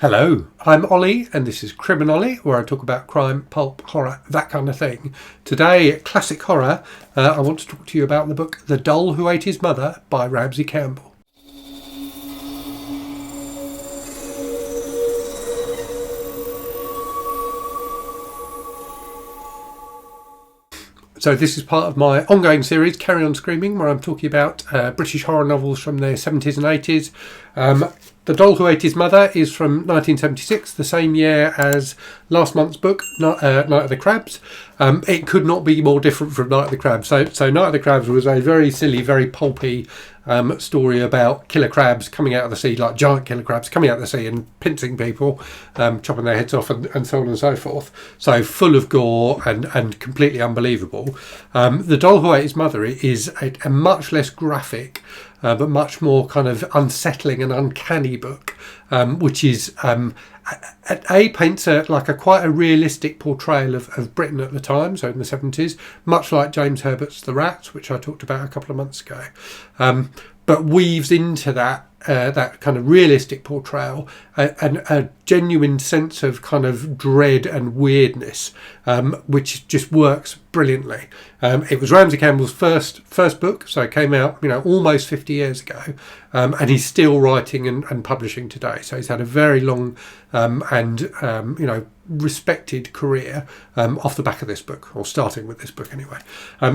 Hello, I'm Ollie and this is Criminolly, where I talk about crime, pulp, horror, that kind of thing. Today, classic horror, I want to talk to you about the book The Doll Who Ate His Mother by Ramsey Campbell. So this is part of my ongoing series, Carry On Screaming, where I'm talking about British horror novels from the 70s and 80s. The Doll Who Ate His Mother is from 1976, the same year as last month's book, Night of the Crabs. It could not be more different from Night of the Crabs. So Night of the Crabs was a very silly, very pulpy story about killer crabs coming out of the sea, like giant killer crabs coming out of the sea and pincing people, chopping their heads off and so on and so forth. So full of gore and completely unbelievable. The Doll Who Ate His Mother is a much less graphic, but much more kind of unsettling and uncanny book, which is paints quite a realistic portrayal of Britain at the time, so in the 70s, much like James Herbert's The Rats, which I talked about a couple of months ago, but weaves into that kind of realistic portrayal a genuine sense of kind of dread and weirdness, which just works brilliantly. It was Ramsey Campbell's first book, so it came out almost 50 years ago, and he's still writing and publishing today. So he's had a very long and respected career off the back of this book, or starting with this book anyway.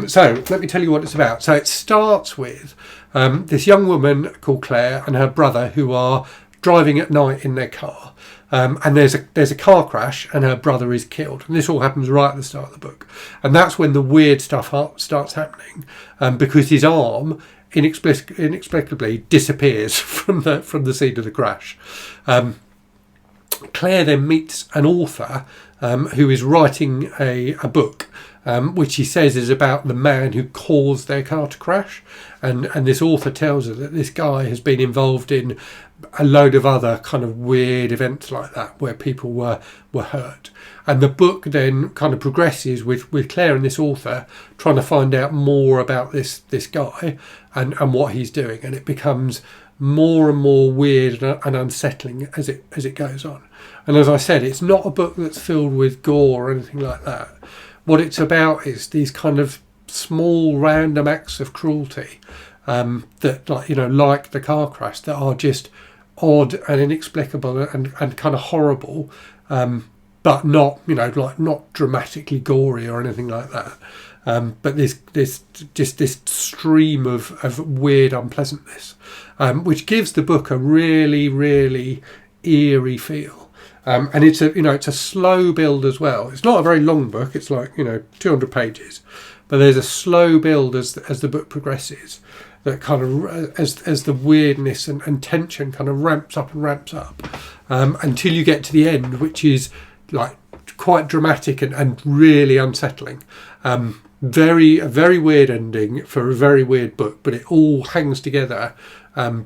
So let me tell you what it's about. So it starts with this young woman called Claire and her brother who are driving at night in their car, and there's a car crash and her brother is killed, and this all happens right at the start of the book, and that's when the weird stuff starts happening, because his arm inexplicably disappears from the scene of the crash. Claire then meets an author who is writing a book, which he says is about the man who caused their car to crash. And this author tells her that this guy has been involved in a load of other kind of weird events like that, where people were hurt. And the book then kind of progresses with Claire and this author trying to find out more about this guy and what he's doing. And it becomes more and more weird and unsettling as it goes on. And as I said, it's not a book that's filled with gore or anything like that. What it's about is these kind of small random acts of cruelty that, like the car crash, that are just odd and inexplicable and kind of horrible, but not not dramatically gory or anything like that. But this stream of weird unpleasantness, which gives the book a really, really eerie feel. And it's a slow build as well. It's not a very long book. It's 200 pages, but there's a slow build as the book progresses. That kind of as the weirdness and tension kind of ramps up until you get to the end, which is quite dramatic and really unsettling. A very weird ending for a very weird book, but it all hangs together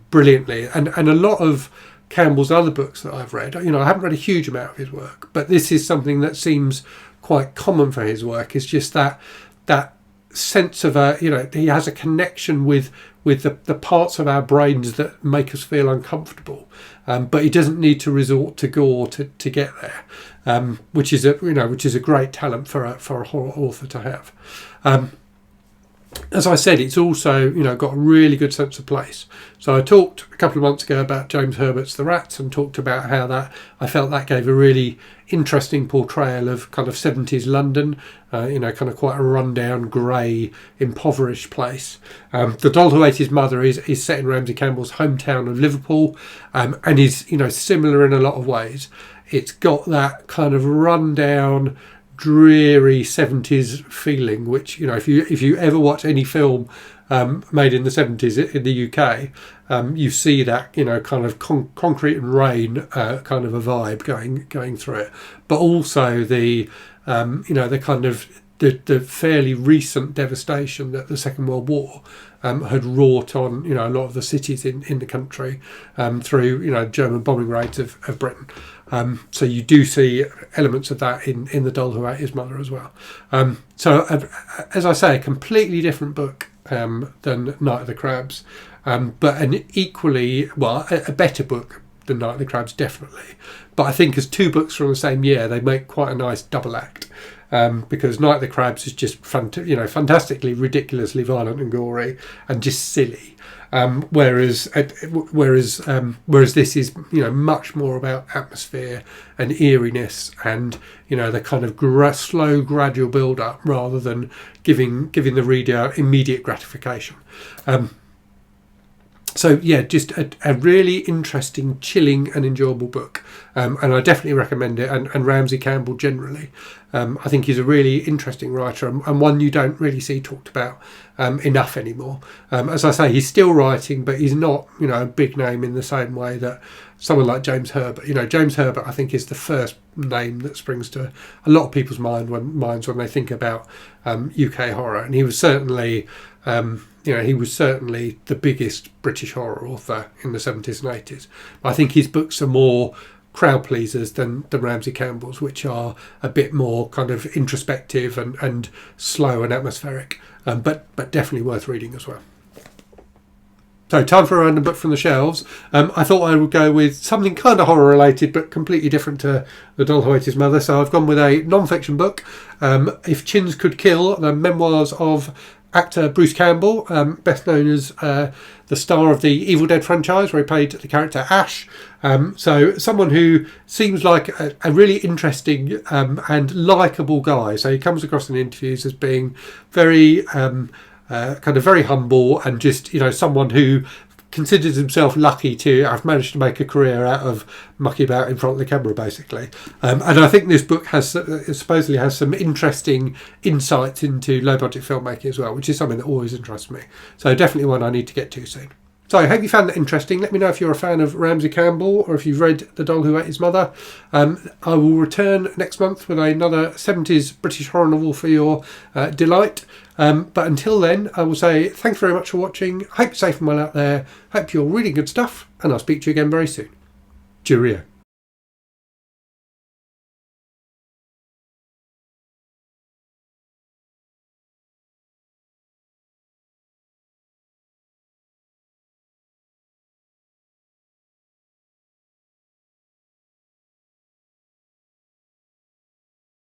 brilliantly. And a lot of Campbell's other books that I've read, I haven't read a huge amount of his work, but this is something that seems quite common for his work. Is just that sense of he has a connection with the parts of our brains that make us feel uncomfortable, but he doesn't need to resort to gore to get there, which is a great talent for a horror author to have. As I said, it's also got a really good sense of place. So I talked a couple of months ago about James Herbert's The Rats and talked about how I felt that gave a really interesting portrayal of kind of 70s London, kind of quite a rundown, grey, impoverished place. The Doll Who Ate His Mother is set in Ramsey Campbell's hometown of Liverpool, and is similar in a lot of ways. It's got that kind of rundown, dreary 70s feeling, which if you ever watch any film made in the 70s in the UK, you see that kind of concrete and rain kind of a vibe going through it, but also the the kind of the fairly recent devastation that the Second World War had wrought on a lot of the cities in the country through German bombing raids of Britain. So you do see elements of that in The Doll Who Ate His Mother as well. So as I say, a completely different book than Night of the Crabs, but an equally a better book than Night of the Crabs, definitely. But I think as two books from the same year, they make quite a nice double act. Because Night of the Crabs is just fantastically, ridiculously violent and gory and just silly. Whereas this is much more about atmosphere and eeriness and the kind of slow gradual build up rather than giving the reader immediate gratification. So yeah, just a really interesting, chilling and enjoyable book. And I definitely recommend it. And Ramsey Campbell generally. I think he's a really interesting writer and one you don't really see talked about enough anymore. As I say, he's still writing, but he's not a big name in the same way that someone like James Herbert. James Herbert, I think, is the first name that springs to a lot of people's minds when they think about UK horror. And he was certainly... he was certainly the biggest British horror author in the 70s and 80s. I think his books are more crowd pleasers than Ramsey Campbell's, which are a bit more kind of introspective and slow and atmospheric, but definitely worth reading as well. So, time for a random book from the shelves. I thought I would go with something kind of horror related, but completely different to The Doll Who Ate His Mother. So I've gone with a non-fiction book, If Chins Could Kill, the memoirs of actor Bruce Campbell, best known as the star of the Evil Dead franchise, where he played the character Ash. So someone who seems like a really interesting and likeable guy. So he comes across in interviews as being very kind of very humble and just someone who considers himself lucky to have managed to make a career out of mucking about in front of the camera, basically. And I think this book supposedly has some interesting insights into low-budget filmmaking as well, which is something that always interests me. So definitely one I need to get to soon. So I hope you found that interesting. Let me know if you're a fan of Ramsey Campbell or if you've read The Doll Who Ate His Mother. I will return next month with another 70s British horror novel for your delight. But until then, I will say thanks very much for watching. Hope you're safe and well out there. Hope you're reading good stuff. And I'll speak to you again very soon. Cheerio.